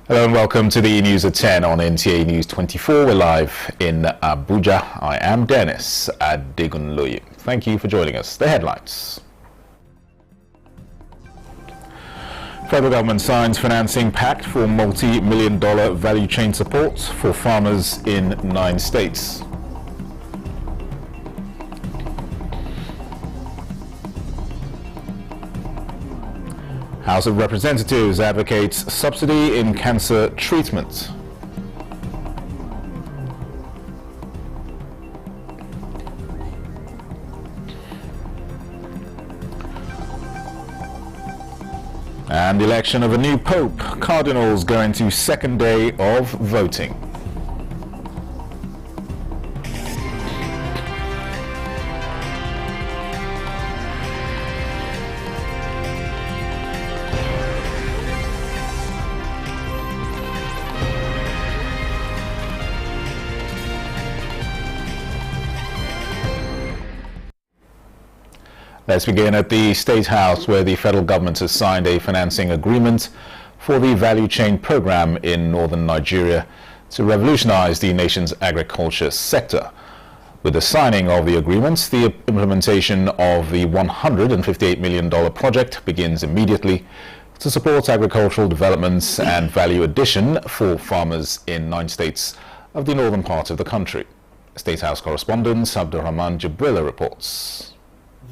Hello and welcome to the News at 10 on NTA News 24. We're live in Abuja. I am Dennis Adegunloye. Thank you for joining us. The headlines. Federal government signs financing pact for multi-million-dollar value chain support for farmers in 9 states. House of Representatives advocates subsidy in cancer treatment. And election of a new pope. Cardinals go into second day of voting. Let's begin at the State House, where the federal government has signed a financing agreement for the value chain program in northern Nigeria to revolutionize the nation's agriculture sector. With the signing of the agreement, the implementation of the $158 million project begins immediately to support agricultural developments and value addition for farmers in 9 states of the northern part of the country. State House correspondent Abdurrahman Jibrila reports.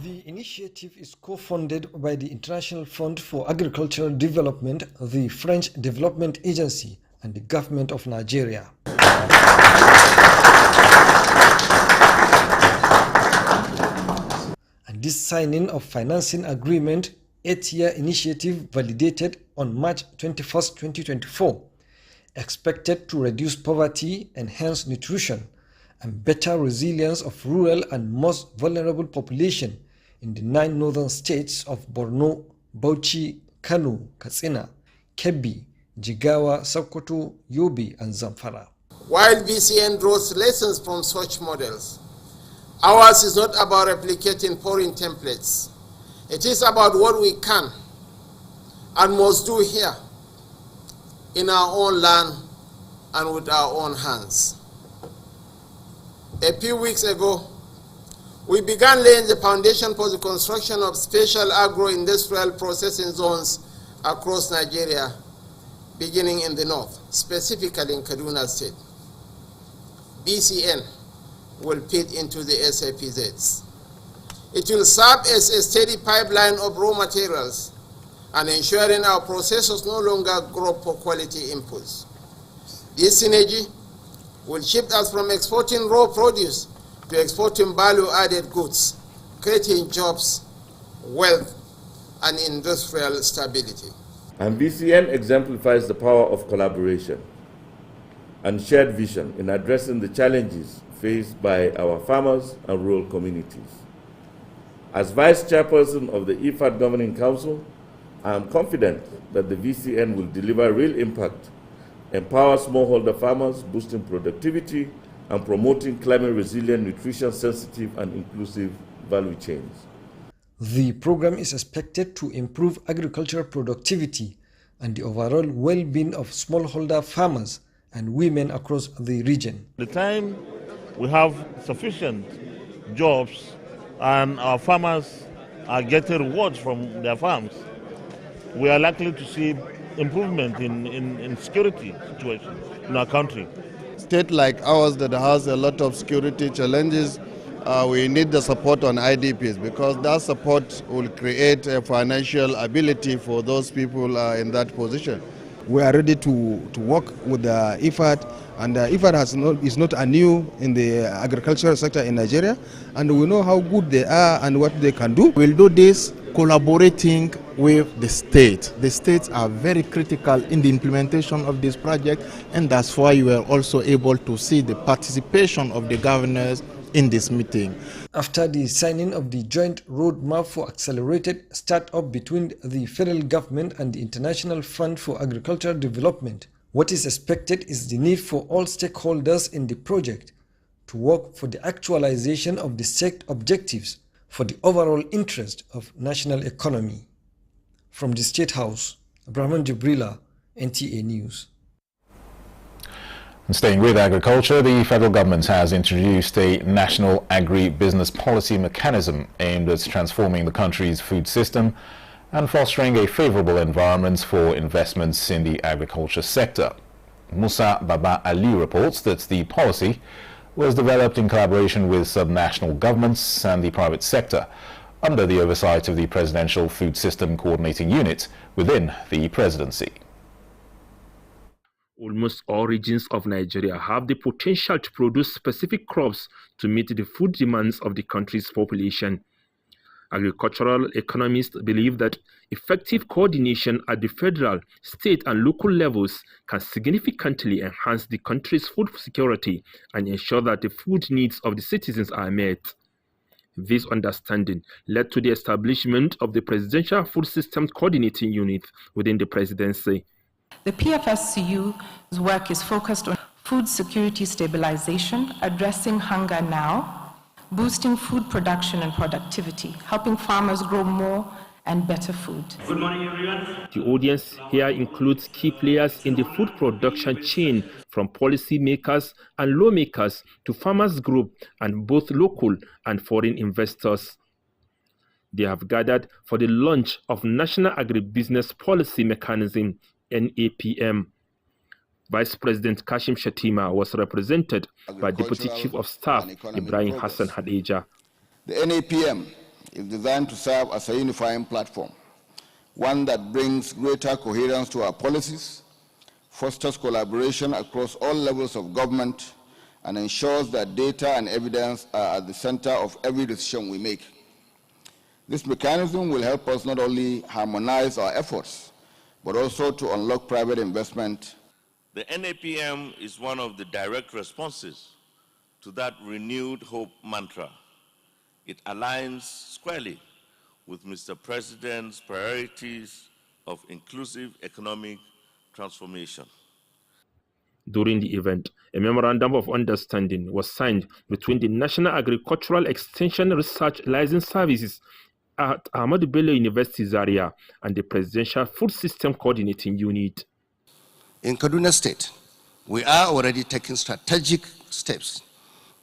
The initiative is co-funded by the International Fund for Agricultural Development, the French Development Agency, and the Government of Nigeria. And this signing of financing agreement, 8-year initiative validated on March 21, 2024, expected to reduce poverty, enhance nutrition, and better resilience of rural and most vulnerable population in the 9 northern states of Borno, Bauchi, Kano, Katsina, Kebbi, Jigawa, Sokoto, Yobe, and Zamfara. While VCN draws lessons from such models, ours is not about replicating foreign templates. It is about what we can and must do here in our own land and with our own hands. A few weeks ago, we began laying the foundation for the construction of special agro-industrial processing zones across Nigeria, beginning in the north, specifically in Kaduna State. BCN will feed into the SAPZs. It will serve as a steady pipeline of raw materials and ensuring our processors no longer grow for quality inputs. This synergy will shift us from exporting raw produce to exporting value-added goods, creating jobs, wealth, and industrial stability. And VCN exemplifies the power of collaboration and shared vision in addressing the challenges faced by our farmers and rural communities. As Vice Chairperson of the IFAD Governing Council, I am confident that the VCN will deliver real impact, empower smallholder farmers, boosting productivity, and promoting climate-resilient, nutrition-sensitive, and inclusive value chains. The program is expected to improve agricultural productivity and the overall well-being of smallholder farmers and women across the region. The time we have sufficient jobs and our farmers are getting rewards from their farms, we are likely to see improvement in security situation in our country. State like ours that has a lot of security challenges, we need the support on IDPs because that support will create a financial ability for those people in that position. We are ready to work with the IFAD, and IFAD is not a new in the agricultural sector in Nigeria, and we know how good they are and what they can do. We'll do this collaborating with the state. The states are very critical in the implementation of this project, and that's why you are also able to see the participation of the governors in this meeting. After the signing of the joint roadmap for accelerated start-up between the federal government and the International Fund for Agricultural Development, what is expected is the need for all stakeholders in the project to work for the actualization of the set objectives for the overall interest of national economy. From the State House, Abdurrahman Jibrila, NTA News. And staying with agriculture, the federal government has introduced a national agri-business policy mechanism aimed at transforming the country's food system and fostering a favorable environment for investments in the agriculture sector. Musa Baba Ali reports that the policy was developed in collaboration with subnational governments and the private sector under the oversight of the Presidential Food System Coordinating Unit within the presidency. Almost all regions of Nigeria have the potential to produce specific crops to meet the food demands of the country's population. Agricultural economists believe that effective coordination at the federal, state, and local levels can significantly enhance the country's food security and ensure that the food needs of the citizens are met. This understanding led to the establishment of the Presidential Food System Coordinating Unit within the presidency. The PFSCU's work is focused on food security stabilization, addressing hunger now, boosting food production and productivity, helping farmers grow more and better food. Good morning, everyone. The audience here includes key players in the food production chain, from policy makers and lawmakers to farmers group and both local and foreign investors. They have gathered for the launch of National Agribusiness Policy Mechanism, NAPM. Vice President Kashim Shettima was represented by Deputy Chief of Staff Ibrahim Hassan Hadeja. The NAPM is designed to serve as a unifying platform, one that brings greater coherence to our policies, fosters collaboration across all levels of government, and ensures that data and evidence are at the center of every decision we make. This mechanism will help us not only harmonize our efforts, but also to unlock private investment. The NAPM is one of the direct responses to that renewed hope mantra. It aligns squarely with Mr. President's priorities of inclusive economic transformation. During the event, a memorandum of understanding was signed between the National Agricultural Extension Research License Services at Ahmadu Bello University Zaria and the Presidential Food System Coordinating Unit. In Kaduna State, we are already taking strategic steps.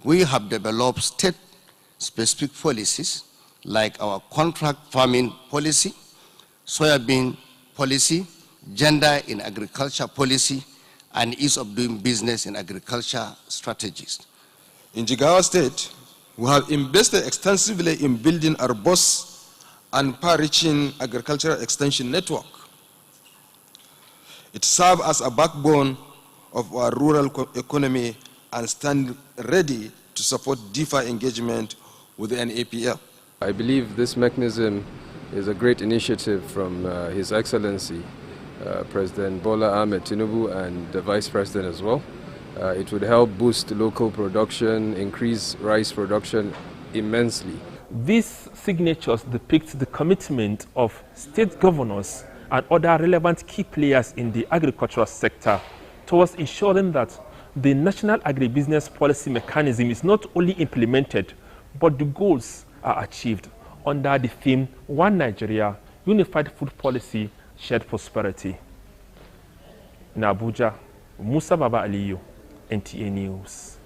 We have developed state-specific policies like our contract farming policy, soybean policy, gender in agriculture policy, and ease of doing business in agriculture strategies. In Jigawa State, we have invested extensively in building a robust and far-reaching agricultural extension network. It serves as a backbone of our rural economy and stands ready to support deeper engagement with the NAPM. I believe this mechanism is a great initiative from His Excellency President Bola Ahmed Tinubu and the Vice President as well. It would help boost local production, increase rice production immensely. These signatures depict the commitment of state governors and other relevant key players in the agricultural sector towards ensuring that the National Agribusiness Policy Mechanism is not only implemented, but the goals are achieved under the theme One Nigeria, Unified Food Policy, Shared Prosperity. In Abuja, Musa Baba Aliyu, NTA News.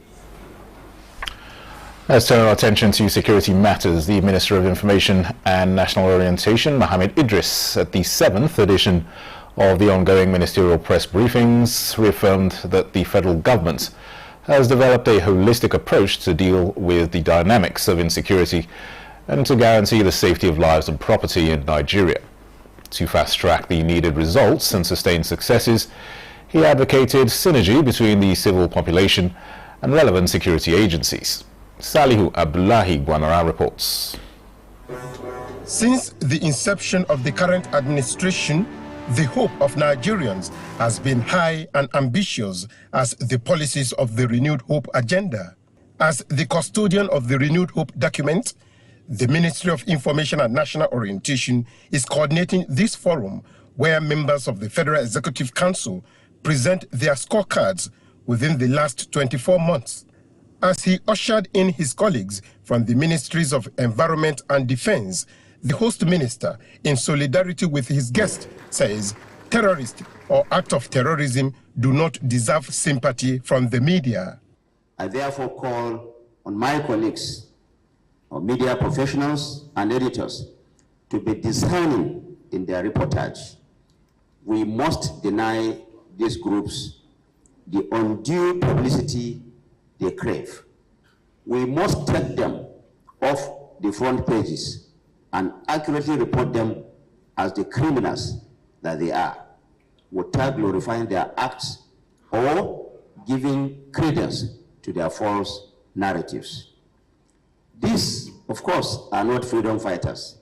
Let's turn our attention to security matters. The Minister of Information and National Orientation, Mohammed Idris, at the 7th edition of the ongoing ministerial press briefings, reaffirmed that the federal government has developed a holistic approach to deal with the dynamics of insecurity and to guarantee the safety of lives and property in Nigeria. To fast-track the needed results and sustain successes, he advocated synergy between the civil population and relevant security agencies. Salihu Abdullahi Guanara reports. Since the inception of the current administration, the hope of Nigerians has been high and ambitious as the policies of the Renewed Hope agenda. As the custodian of the Renewed Hope document, the Ministry of Information and National Orientation is coordinating this forum where members of the Federal Executive Council present their scorecards within the last 24 months. As he ushered in his colleagues from the Ministries of Environment and Defense, the host minister, in solidarity with his guest, says terrorist or act of terrorism do not deserve sympathy from the media. I therefore call on my colleagues, or media professionals and editors, to be discerning in their reportage. We must deny these groups the undue publicity they crave. We must take them off the front pages and accurately report them as the criminals that they are, without glorifying their acts or giving credence to their false narratives. These, of course, are not freedom fighters.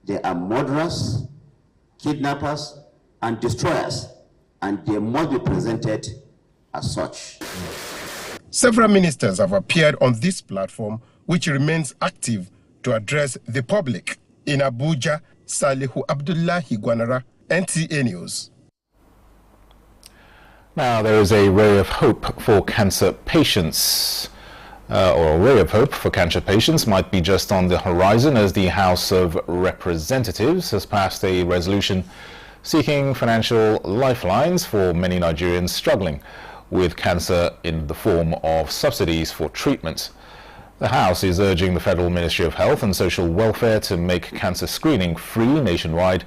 They are murderers, kidnappers, and destroyers, and they must be presented as such. Several ministers have appeared on this platform, which remains active to address the public. In Abuja, Salihu Abdullahi Gwanara, NTA News. Now, there is a ray of hope for cancer patients. Or a ray of hope for cancer patients might be just on the horizon, as the House of Representatives has passed a resolution seeking financial lifelines for many Nigerians struggling with cancer in the form of subsidies for treatment. The House is urging the Federal Ministry of Health and Social Welfare to make cancer screening free nationwide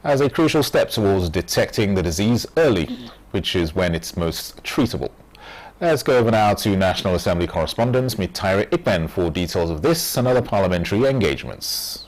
as a crucial step towards detecting the disease early, which is when it's most treatable. Let's go over now to National Assembly correspondent Mitaire Ikpen for details of this and other parliamentary engagements.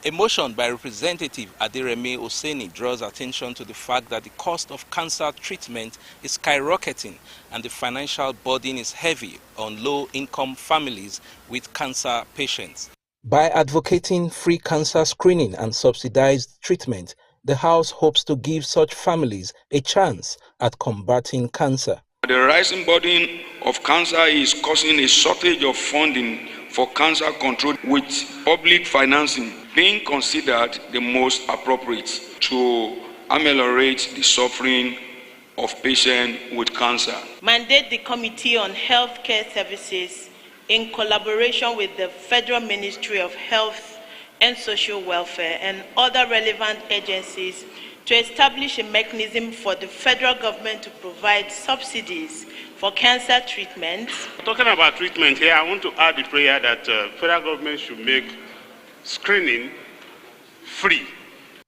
A motion by Representative Aderemi Oseni draws attention to the fact that the cost of cancer treatment is skyrocketing and the financial burden is heavy on low-income families with cancer patients. By advocating free cancer screening and subsidized treatment, the House hopes to give such families a chance at combating cancer. The rising burden of cancer is causing a shortage of funding for cancer control, with public financing being considered the most appropriate to ameliorate the suffering of patients with cancer. Mandate the Committee on Healthcare Services, in collaboration with the Federal Ministry of Health and Social Welfare and other relevant agencies, to establish a mechanism for the federal government to provide subsidies for cancer treatments. Talking about treatment here, I want to add the prayer that federal government should make screening free.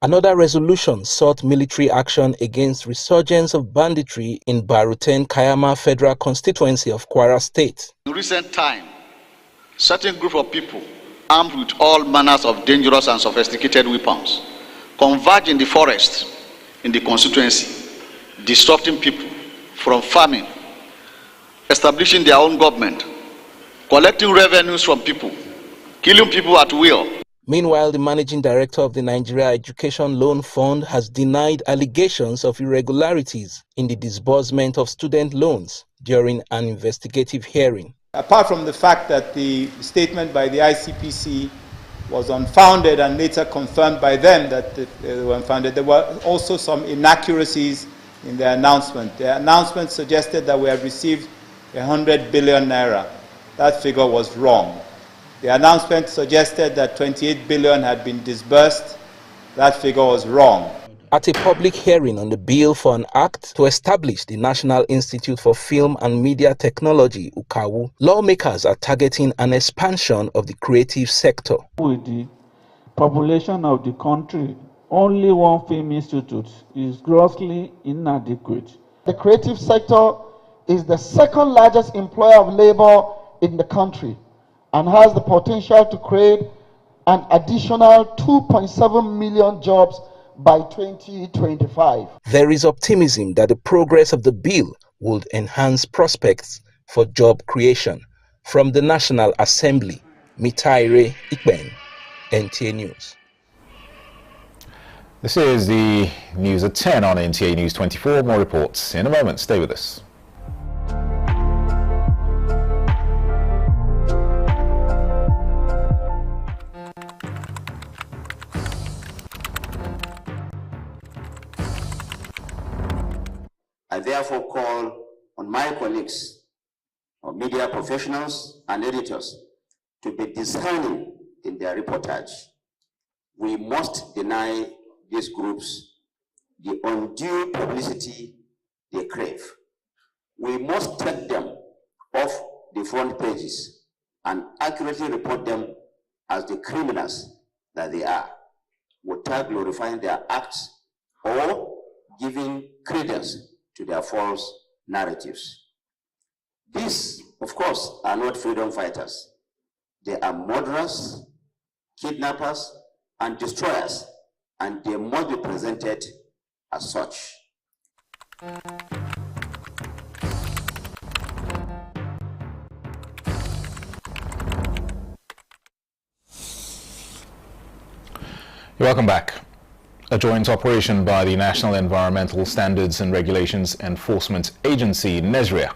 Another resolution sought military action against resurgence of banditry in Baruten Kayama Federal Constituency of Kwara State. In recent time, certain group of people armed with all manners of dangerous and sophisticated weapons converge in the forest in the constituency, disrupting people from farming, establishing their own government, collecting revenues from people, killing people at will. Meanwhile, the managing director of the Nigeria Education Loan Fund has denied allegations of irregularities in the disbursement of student loans during an investigative hearing. Apart from the fact that the statement by the ICPC was unfounded and later confirmed by them that they were unfounded, there were also some inaccuracies in their announcement. Their announcement suggested that we had received 100 billion naira. That figure was wrong. The announcement suggested that 28 billion had been disbursed. That figure was wrong. At a public hearing on the bill for an act to establish the National Institute for Film and Media Technology, UKAWU, lawmakers are targeting an expansion of the creative sector. With the population of the country, only one film institute is grossly inadequate. The creative sector is the second largest employer of labor in the country and has the potential to create an additional 2.7 million jobs by 2025. There is optimism that the progress of the bill would enhance prospects for job creation. From the National Assembly, Mitaire Ikpen, NTA News. This is the news at 10 on NTA News 24. More reports in a moment. Stay with us. I therefore call on my colleagues, or media professionals and editors, to be discerning in their reportage. We must deny these groups the undue publicity they crave. We must take them off the front pages and accurately report them as the criminals that they are, without glorifying their acts or giving credence to their false narratives. These, of course, are not freedom fighters. They are murderers, kidnappers, and destroyers, and they must be presented as such. Welcome back. A joint operation by the National Environmental Standards and Regulations Enforcement Agency, NESRIA,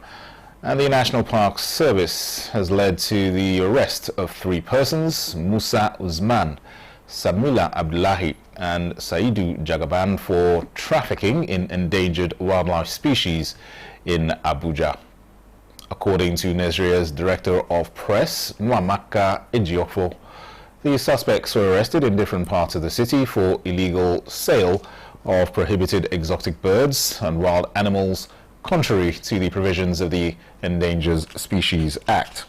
and the National Parks Service has led to the arrest of 3 persons, Musa Usman, Samula Abdullahi and Saidu Jagaban, for trafficking in endangered wildlife species in Abuja. According to NESRIA's Director of Press, Nwamaka Ejiofo, the suspects were arrested in different parts of the city for illegal sale of prohibited exotic birds and wild animals, contrary to the provisions of the Endangered Species Act.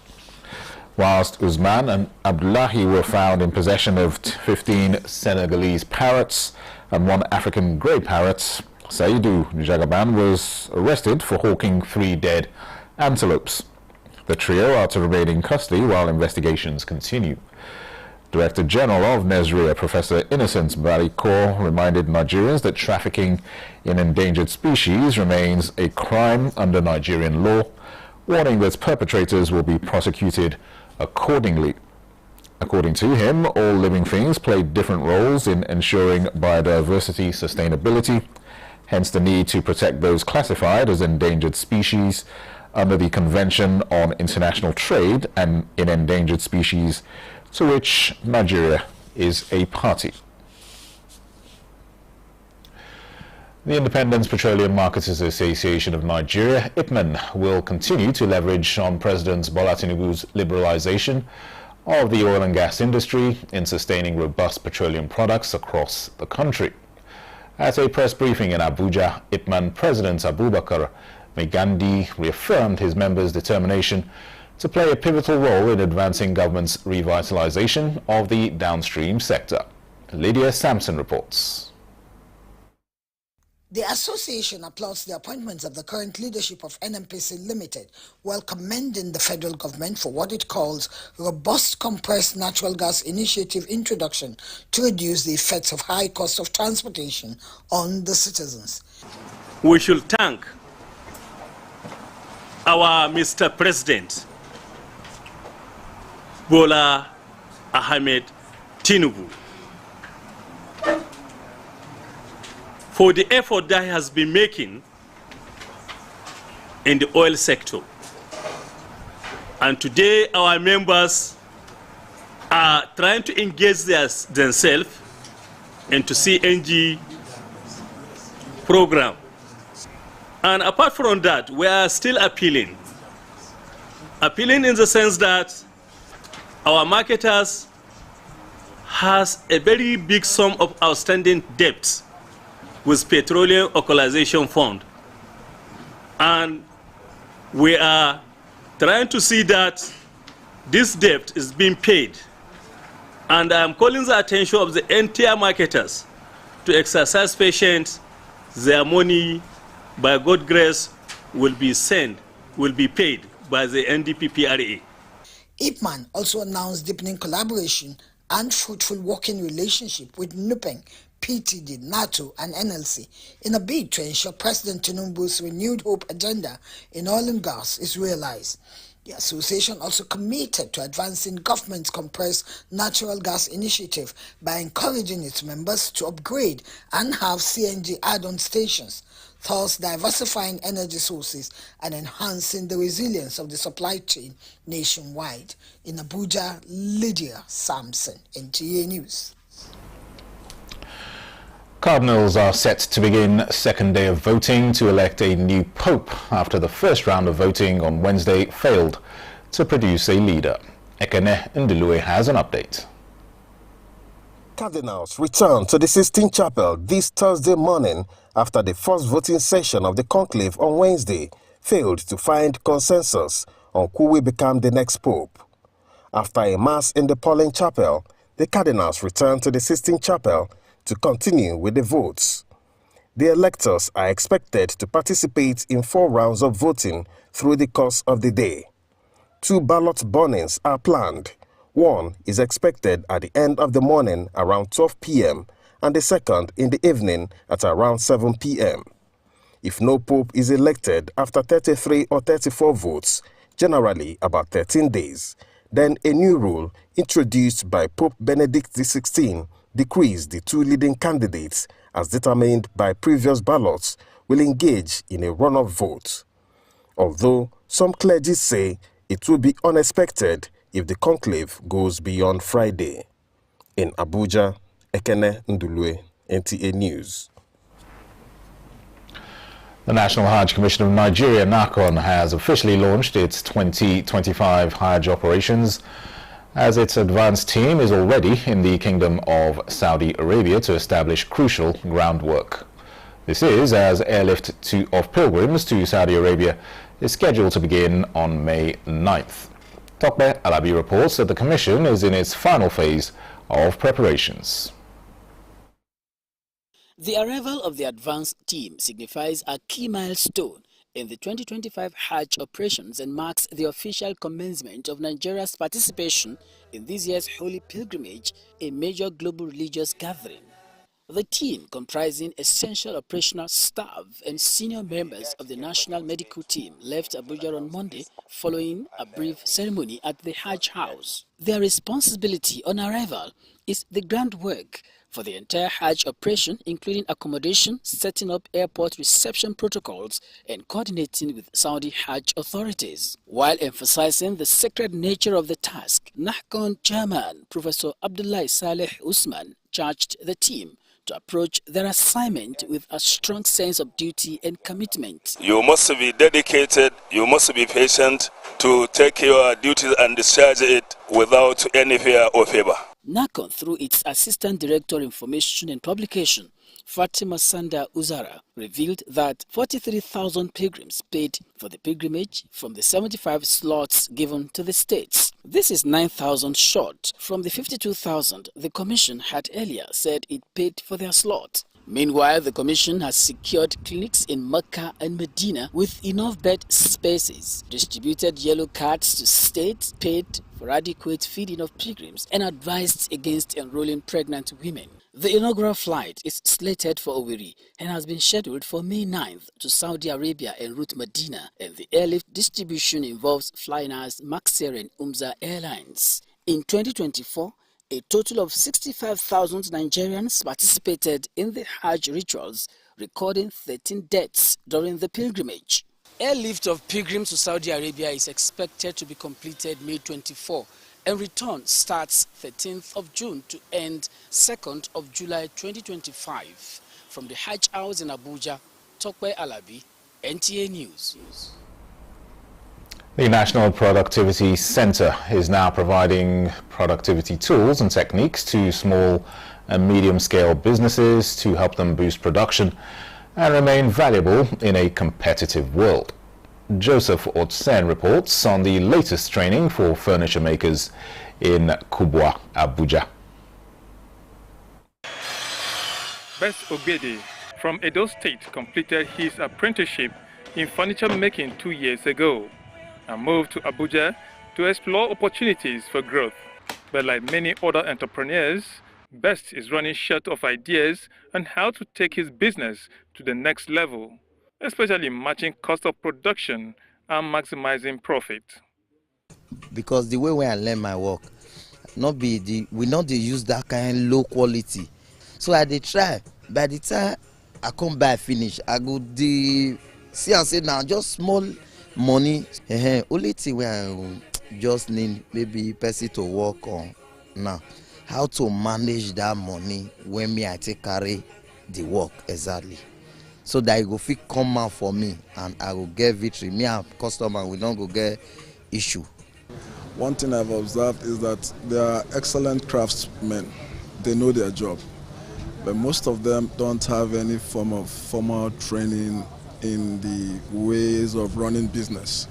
Whilst Usman and Abdullahi were found in possession of 15 Senegalese parrots and 1 African grey parrot, Saidu Jagaban was arrested for hawking 3 dead antelopes. The trio are to remain in custody while investigations continue. Director General of NESRIA, Professor Innocent Bariko, reminded Nigerians that trafficking in endangered species remains a crime under Nigerian law, warning that perpetrators will be prosecuted accordingly. According to him, all living things play different roles in ensuring biodiversity sustainability, hence the need to protect those classified as endangered species under the Convention on International Trade and in Endangered Species, to which Nigeria is a party. The Independent Petroleum Marketers Association of Nigeria, IPMAN, will continue to leverage on President Bola Tinubu's liberalization of the oil and gas industry in sustaining robust petroleum products across the country. At a press briefing in Abuja, IPMAN President Abubakar Megandi reaffirmed his members' determination to play a pivotal role in advancing government's revitalization of the downstream sector. Lydia Sampson reports. The association applauds the appointments of the current leadership of NNPC Limited, while commending the federal government for what it calls robust compressed natural gas initiative introduction to reduce the effects of high cost of transportation on the citizens. We should thank our Mr. President, Bola Ahmed Tinubu, for the effort that he has been making in the oil sector. And today our members are trying to engage themselves into CNG program. And apart from that, we are still appealing. Appealing in the sense that our marketers has a very big sum of outstanding debts with Petroleum Equalization Fund. And we are trying to see that this debt is being paid. And I'm calling the attention of the entire marketers to exercise patience. Their money, by God's grace, will be paid by the NDPPRA. IPMAN also announced deepening collaboration and fruitful working relationship with NUPENG, PTD, NATO, and NLC in a bid to ensure President Tinubu's renewed hope agenda in oil and gas is realized. The association also committed to advancing government's compressed natural gas initiative by encouraging its members to upgrade and have CNG add-on stations, thus diversifying energy sources and enhancing the resilience of the supply chain nationwide. In Abuja, Lydia Sampson, NTA News. Cardinals are set to begin second day of voting to elect a new pope after the first round of voting on Wednesday failed to produce a leader. Ekene Ndilue has an update. Cardinals returned to the Sistine Chapel this Thursday morning after the first voting session of the conclave on Wednesday failed to find consensus on who will become the next pope. After a mass in the polling chapel, the Cardinals returned to the Sistine Chapel to continue with the votes. The electors are expected to participate in 4 rounds of voting through the course of the day. 2 ballot burnings are planned. One is expected at the end of the morning around 12 p.m. and the second in the evening at around 7 p.m. If no pope is elected after 33 or 34 votes, generally about 13 days, then a new rule introduced by Pope Benedict XVI decrees the 2 leading candidates as determined by previous ballots will engage in a runoff vote. Although some clergy say it will be unexpected if the conclave goes beyond Friday. In Abuja, Ekene Ndulue, NTA News. The National Hajj Commission of Nigeria, NACON, has officially launched its 2025 Hajj operations, as its advanced team is already in the Kingdom of Saudi Arabia to establish crucial groundwork. This is as airlift of pilgrims to Saudi Arabia is scheduled to begin on May 9th. Tokbe Alabi reports that the Commission is in its final phase of preparations. The arrival of the advanced team signifies a key milestone in the 2025 Hajj operations and marks the official commencement of Nigeria's participation in this year's Holy Pilgrimage, a major global religious gathering. The team, comprising essential operational staff and senior members of the National Medical Team, left Abuja on Monday following a brief ceremony at the Hajj House. Their responsibility on arrival is the groundwork for the entire Hajj operation, including accommodation, setting up airport reception protocols, and coordinating with Saudi Hajj authorities. While emphasizing the sacred nature of the task, NACON chairman Professor Abdullah Saleh Usman charged the team to approach their assignment with a strong sense of duty and commitment. You must be dedicated, you must be patient to take your duties and discharge it without any fear or favor. NACON, through its Assistant Director Information and Publication, Fatima Sanda Uzara, revealed that 43,000 pilgrims paid for the pilgrimage from the 75 slots given to the states. This is 9,000 short from the 52,000 the Commission had earlier said it paid for their slot. Meanwhile, the Commission has secured clinics in Mecca and Medina with enough bed spaces, distributed yellow cards to states, paid for adequate feeding of pilgrims, and advised against enrolling pregnant women. The inaugural flight is slated for Owerri and has been scheduled for May 9th to Saudi Arabia en route Medina, and the airlift distribution involves flying as Maxair and Umza Airlines. In 2024, a total of 65,000 Nigerians participated in the Hajj rituals, recording 13 deaths during the pilgrimage. Airlift of pilgrims to Saudi Arabia is expected to be completed May 24, and return starts 13th of June to end 2nd of July 2025. From the Hajj House in Abuja, Tokwe Alabi, NTA News. The National Productivity Center is now providing productivity tools and techniques to small and medium-scale businesses to help them boost production and remain valuable in a competitive world. Joseph Otsen reports on the latest training for furniture makers in Kubwa, Abuja. Best Ogbede from Edo State completed his apprenticeship in furniture making 2 years ago and moved to Abuja to explore opportunities for growth. But like many other entrepreneurs, Best is running short of ideas on how to take his business to the next level, especially matching cost of production and maximizing profit. Because the way I learn my work, we not use that kind of low quality. So I dey try. By the time I come by finish, I go see and say now just small money. Only thing where I just need maybe person to work on now. How to manage that money when I take carry the work exactly. So that it go fit come out for me and I will get victory. Me and customer we don't go get issue. One thing I've observed is that there are excellent craftsmen they know their job. But most of them don't have any form of formal training in the ways of running business.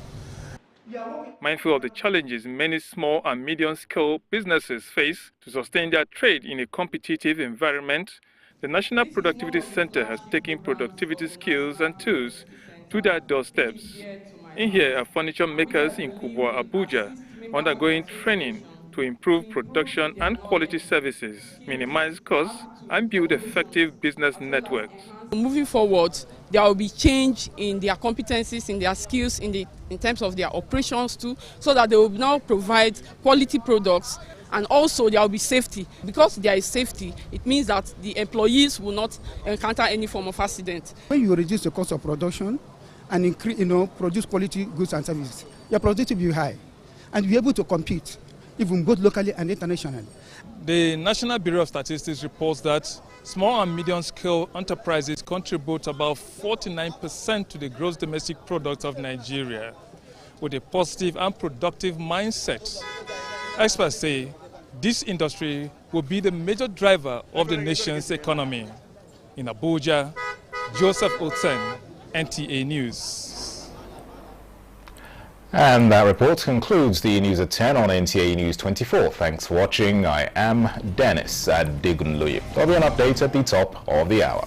Mindful of the challenges many small and medium-scale businesses face to sustain their trade in a competitive environment, the National Productivity Center has taken productivity skills and tools to their doorsteps. In here are furniture makers in Kubwa, Abuja, undergoing training to improve production and quality services, minimize costs, and build effective business networks. Moving forward, there will be change in their competencies, in their skills, in terms of their operations too, so that they will now provide quality products, and also there will be safety. Because there is safety, it means that the employees will not encounter any form of accident. When you reduce the cost of production and increase, produce quality goods and services, your productivity will be high, and be able to compete, even both locally and internationally. The National Bureau of Statistics reports that small and medium-scale enterprises contribute about 49% to the gross domestic product of Nigeria. With a positive and productive mindset, experts say this industry will be the major driver of the nation's economy. In Abuja, Joseph Oten, NTA News. And that report concludes the news at 10 on NTA News 24. Thanks for watching. I am Dennis Adegunloye. There'll be an update at the top of the hour.